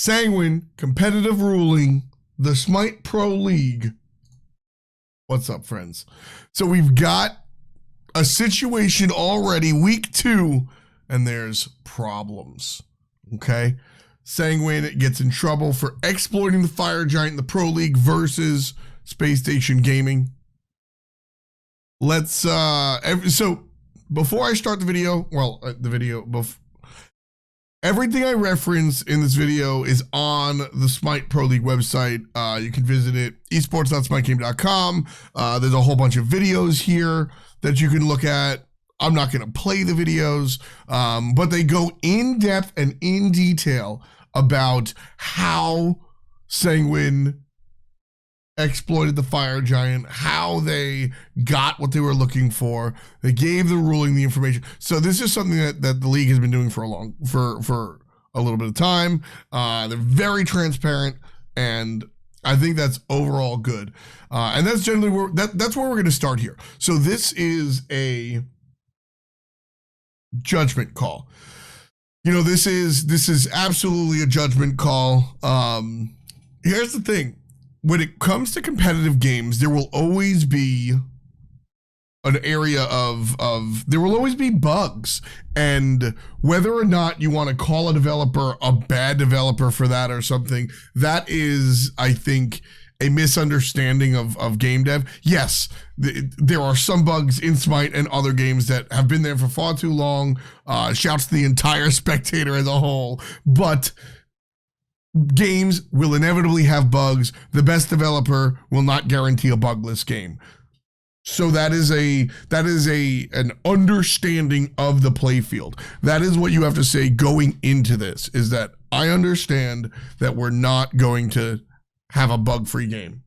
Sanguine, competitive ruling, the Smite Pro League. What's up, friends? So we've got a situation already, week 2, and there's problems, okay? Sanguine gets in trouble for exploiting the Fire Giant in the Pro League versus Space Station Gaming. Let's, so before I start the video, everything I reference in this video is on the Smite Pro League website. You can visit it, esports.smitegame.com. There's a whole bunch of videos here that you can look at. I'm not going to play the videos, but they go in depth and in detail about how Sanguine exploited the Fire Giant, how they got what they were looking for. They gave the ruling the information. So this is something that the league has been doing for a little bit of time. They're very transparent, and I think that's overall good. And that's generally that's where we're going to start here. So this is a judgment call. You know, this is absolutely a judgment call. Here's the thing. When it comes to competitive games, there will always be an area there will always be bugs. And whether or not you want to call a developer a bad developer for that or something, that is, I think, a misunderstanding of game dev. Yes, there are some bugs in Smite and other games that have been there for far too long. Shouts to the entire spectator as a whole. But games will inevitably have bugs. The best developer will not guarantee a bugless game. So that is an understanding of the playfield. That is what you have to say going into this, is that I understand that we're not going to have a bug-free game.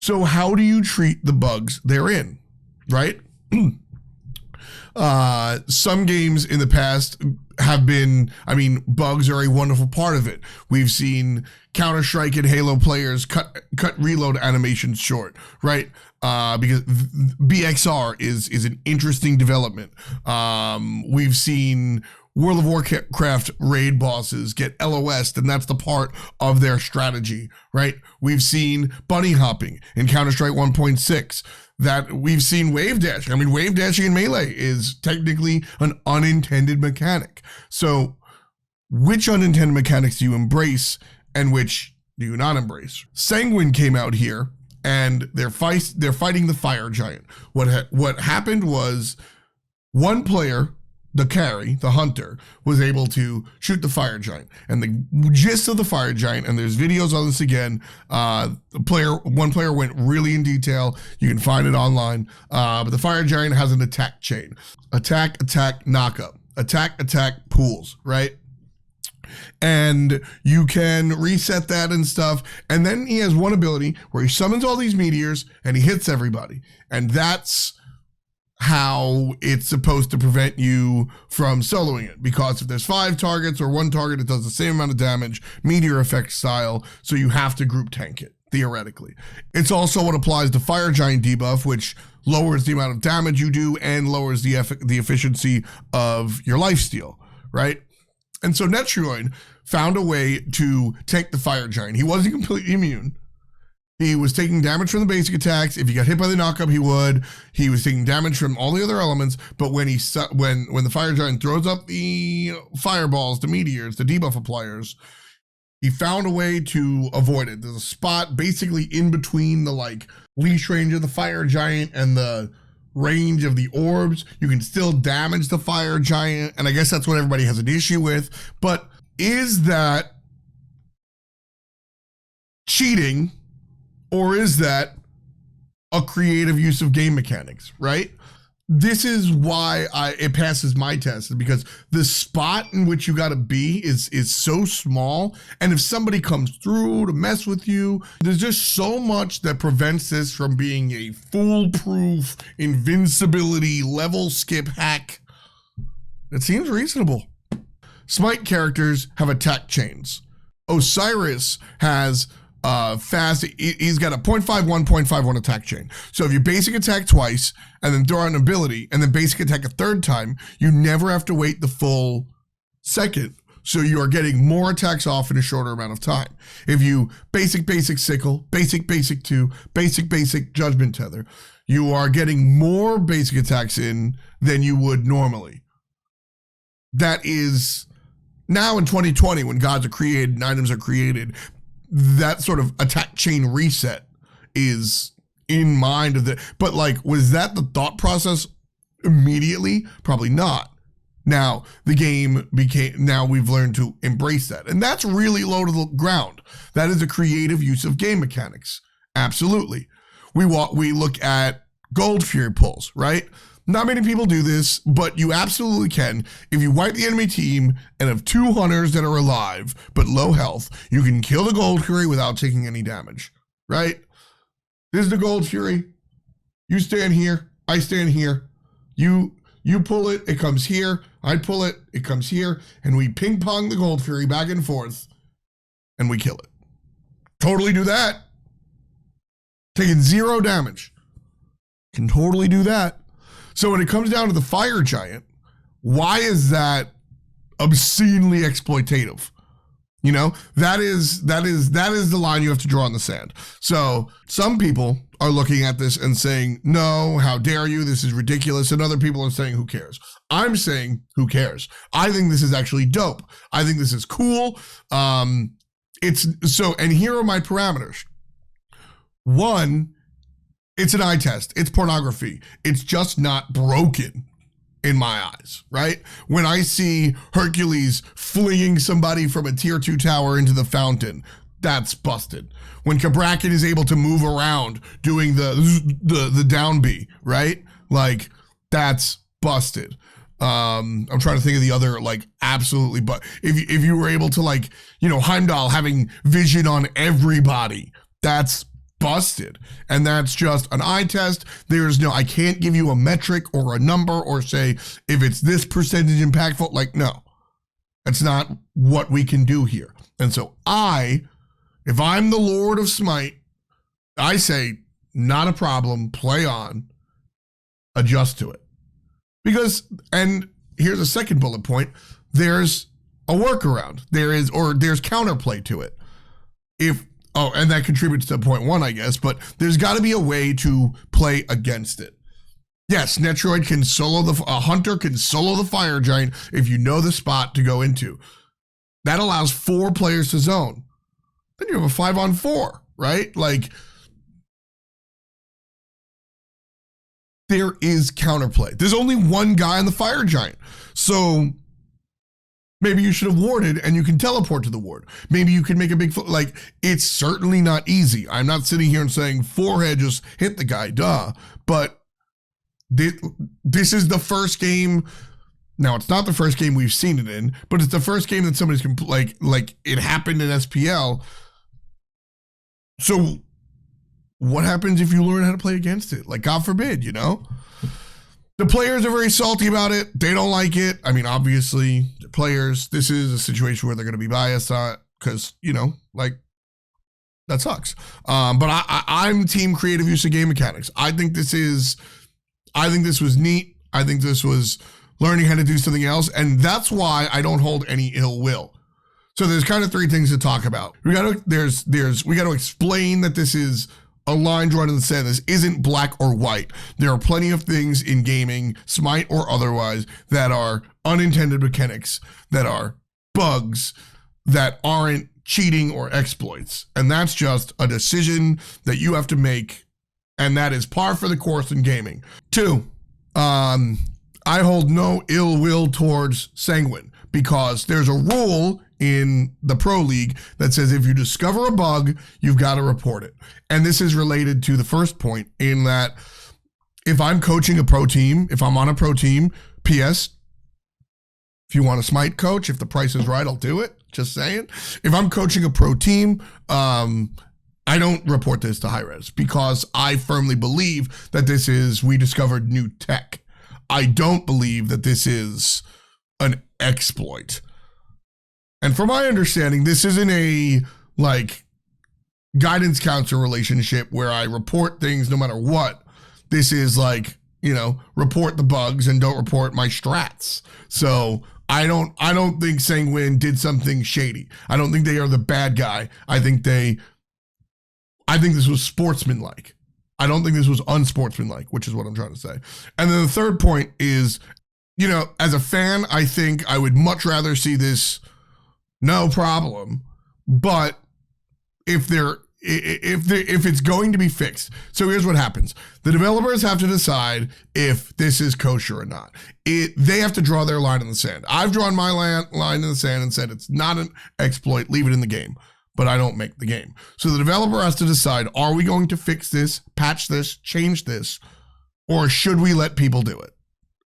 So how do you treat the bugs they're in, right? Some games in the past have been, I mean, bugs are a wonderful part of it. We've seen Counter-Strike and Halo players cut reload animations short, right? Because BXR is an interesting development. We've seen World of Warcraft raid bosses get LOS'd, and that's the part of their strategy, right? We've seen bunny hopping in Counter-Strike 1.6. That we've seen wave dashing. I mean, wave dashing in Melee is technically an unintended mechanic. So which unintended mechanics do you embrace and which do you not embrace? Sanguine came out here and they're fighting the Fire Giant. What happened was one player, the carry, the hunter, was able to shoot the Fire Giant. And the gist of the Fire Giant, and there's videos on this again, one player went really in detail. You can find it online. But the Fire Giant has an attack chain. Attack, attack, knockup. Attack, attack, pools, right? And you can reset that and stuff. And then he has one ability where he summons all these meteors and he hits everybody. And that's how it's supposed to prevent you from soloing it, because if there's 5 targets or 1 target, it does the same amount of damage, meteor effect style, so you have to group tank it, theoretically. It's also what applies to Fire Giant debuff, which lowers the amount of damage you do and lowers the efficiency of your lifesteal, right? And so Netroid found a way to tank the Fire Giant. He wasn't completely immune. He was taking damage from the basic attacks. If he got hit by the knockup, he would. He was taking damage from all the other elements. But when the Fire Giant throws up the fireballs, the meteors, the debuff appliers, he found a way to avoid it. There's a spot basically in between the leash range of the Fire Giant and the range of the orbs. You can still damage the Fire Giant, and I guess that's what everybody has an issue with. But is that cheating? Or is that a creative use of game mechanics, right? This is why it passes my test, because the spot in which you got to be is so small. And if somebody comes through to mess with you, there's just so much that prevents this from being a foolproof invincibility level skip hack. It seems reasonable. Smite characters have attack chains. Osiris has fast, he's got a 0.51 attack chain. So if you basic attack twice and then throw out an ability and then basic attack a third time, you never have to wait the full second. So you are getting more attacks off in a shorter amount of time. If you basic sickle, basic 2, basic judgment tether, you are getting more basic attacks in than you would normally. That is now in 2020, when gods are created and items are created, that sort of attack chain reset is in mind of the, but like, was that the thought process immediately? Probably not. Now the game now we've learned to embrace that. And that's really low to the ground. That is a creative use of game mechanics. Absolutely. We look at Gold Fury pulls, right? Not many people do this, but you absolutely can. If you wipe the enemy team and have 2 hunters that are alive but low health, you can kill the Gold Fury without taking any damage, right? This is the Gold Fury. You stand here, I stand here. You pull it, it comes here. I pull it, it comes here. And we ping pong the Gold Fury back and forth and we kill it. Totally do that. Taking 0 damage. Can totally do that. So when it comes down to the Fire Giant, why is that obscenely exploitative? You know, that is the line you have to draw in the sand. So some people are looking at this and saying, no, how dare you? This is ridiculous. And other people are saying, who cares? I'm saying, who cares? I think this is actually dope. I think this is cool. And here are my parameters. 1, it's an eye test. It's pornography. It's just not broken in my eyes, right? When I see Hercules flinging somebody from a tier 2 tower into the fountain, that's busted. When Cabrakan is able to move around doing the down B, right? Like, that's busted. I'm trying to think of the other, like, absolutely, but if you were able to, like, you know, Heimdall having vision on everybody, that's busted. And that's just an eye test. I can't give you a metric or a number or say if it's this percentage impactful. Like, no, that's not what we can do here. And so if I'm the Lord of Smite, I say, not a problem, play on, adjust to it. Because, and here's a second bullet point, there's a workaround. There's counterplay to it. And that contributes to point 1, I guess, but there's got to be a way to play against it. Yes, Netroid can a hunter can solo the Fire Giant if you know the spot to go into. That allows 4 players to zone. Then you have a 5-on-4, right? Like, there is counterplay. There's only 1 guy on the Fire Giant. So maybe you should have warded and you can teleport to the ward. Maybe you can make a big, like, it's certainly not easy. I'm not sitting here and saying forehead, just hit the guy, duh. But this is the first game. Now, it's not the first game we've seen it in, but it's the first game that somebody's like it happened in SPL. So what happens if you learn how to play against it? Like, God forbid, you know? The players are very salty about it. They don't like it. I mean, obviously, the players, this is a situation where they're going to be biased on it because, you know, like, that sucks. But I'm team creative use of game mechanics. I think this was neat. I think this was learning how to do something else. And that's why I don't hold any ill will. So there's kind of 3 things to talk about. We got to explain that this is a line drawn in the sand. This isn't black or white. There are plenty of things in gaming, Smite or otherwise, that are unintended mechanics, that are bugs, that aren't cheating or exploits. And that's just a decision that you have to make. And that is par for the course in gaming. 2, I hold no ill will towards Sanguine because there's a rule in the Pro League that says if you discover a bug, you've got to report it. And this is related to the first point in that if I'm coaching a pro team, if I'm on a pro team, PS, if you want a Smite coach, if the price is right, I'll do it. Just saying. If I'm coaching a pro team, I don't report this to high-res because I firmly believe that we discovered new tech. I don't believe that this is an exploit. And from my understanding, this isn't a, like, guidance counselor relationship where I report things no matter what. This is like, you know, report the bugs and don't report my strats. So I don't think Sanguine did something shady. I don't think they are the bad guy. I think this was sportsmanlike. I don't think this was unsportsmanlike, which is what I'm trying to say. And then the third point is, as a fan, I think I would much rather see this no problem. But if it's going to be fixed, so here's what happens: the developers have to decide if this is kosher or not. They have to draw their line in the sand. I've drawn my line in the sand and said it's not an exploit, leave it in the game. But I don't make the game. So the developer has to decide, are we going to fix this, patch this, change this, or should we let people do it?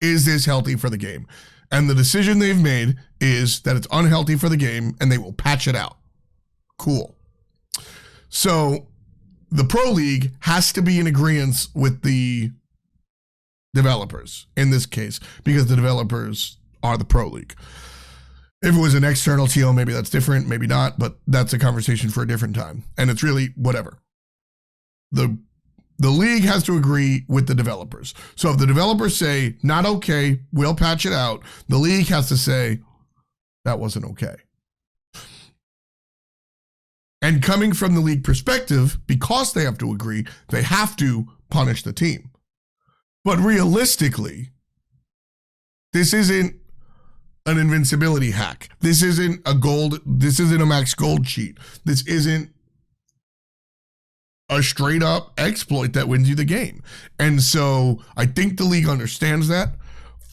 Is this healthy for the game? And the decision they've made is that it's unhealthy for the game and they will patch it out. Cool. So the Pro League has to be in agreement with the developers in this case, because the developers are the Pro League. If it was an external TO, maybe that's different, maybe not, but that's a conversation for a different time. And it's really whatever. The league has to agree with the developers. So if the developers say, not okay, we'll patch it out, the league has to say, that wasn't okay. And coming from the league perspective, because they have to agree, they have to punish the team. But realistically, this isn't an invincibility hack. This isn't a max gold cheat. This isn't a straight up exploit that wins you the game. And so I think the league understands that.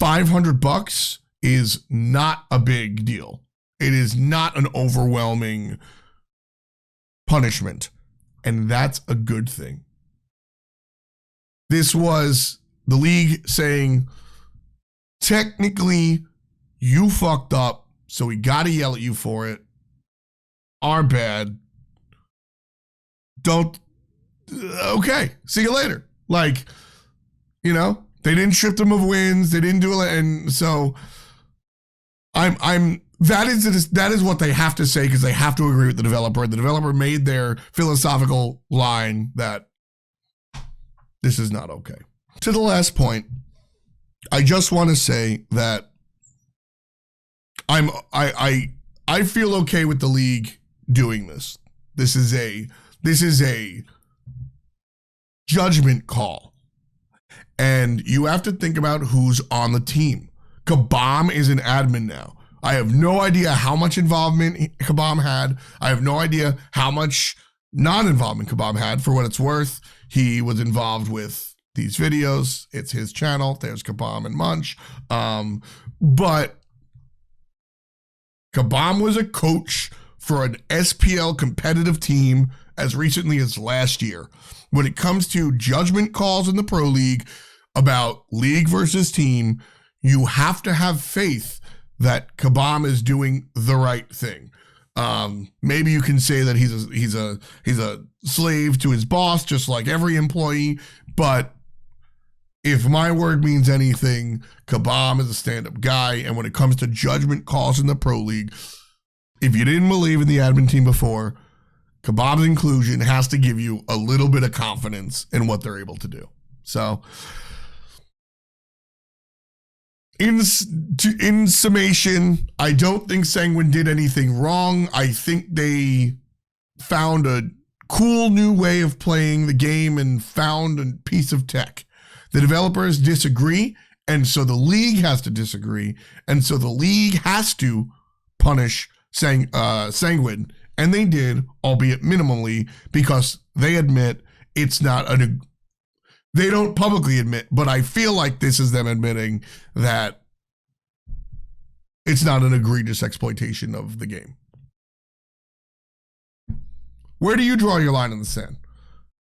$500 is not a big deal. It is not an overwhelming punishment. And that's a good thing. This was the league saying, technically, you fucked up, so we gotta yell at you for it. Our bad. Okay, see you later. They didn't strip them of wins, they didn't do it, and so that is what they have to say, because they have to agree with the developer. The developer made their philosophical line that this is not okay. To the last point, I just want to say that I feel okay with the league doing this. This is a judgment call. And you have to think about who's on the team. Kabam is an admin now. I have no idea how much involvement Kabam had. I have no idea how much non-involvement Kabam had. For what it's worth, he was involved with these videos. It's his channel. There's Kabam and Munch. But Kabam was a coach for an SPL competitive team as recently as last year. When it comes to judgment calls in the Pro League about league versus team, you have to have faith that Kabam is doing the right thing. Maybe you can say that he's a slave to his boss, just like every employee. But if my word means anything, Kabam is a stand-up guy. And when it comes to judgment calls in the Pro League, if you didn't believe in the admin team before, Kabam's inclusion has to give you a little bit of confidence in what they're able to do. So, in summation, I don't think Sanguine did anything wrong. I think they found a cool new way of playing the game and found a piece of tech. The developers disagree, and so the league has to disagree, and so the league has to punish Sanguine, and they did, albeit minimally, because they admit it's not they don't publicly admit, but I feel like this is them admitting that it's not an egregious exploitation of the game. Where do you draw your line in the sand?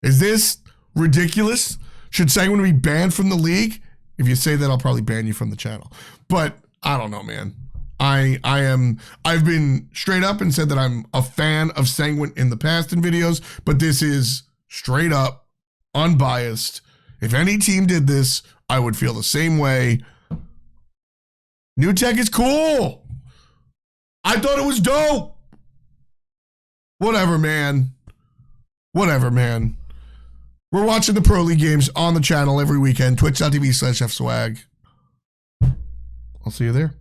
Is this ridiculous? Should Sanguine be banned from the league? If you say that, I'll probably ban you from the channel. But I don't know, man. I've been straight up and said that I'm a fan of Sanguine in the past in videos, but this is straight up, unbiased. If any team did this, I would feel the same way. New tech is cool. I thought it was dope. Whatever, man. Whatever, man. We're watching the Pro League games on the channel every weekend. Twitch.tv/fswag. I'll see you there.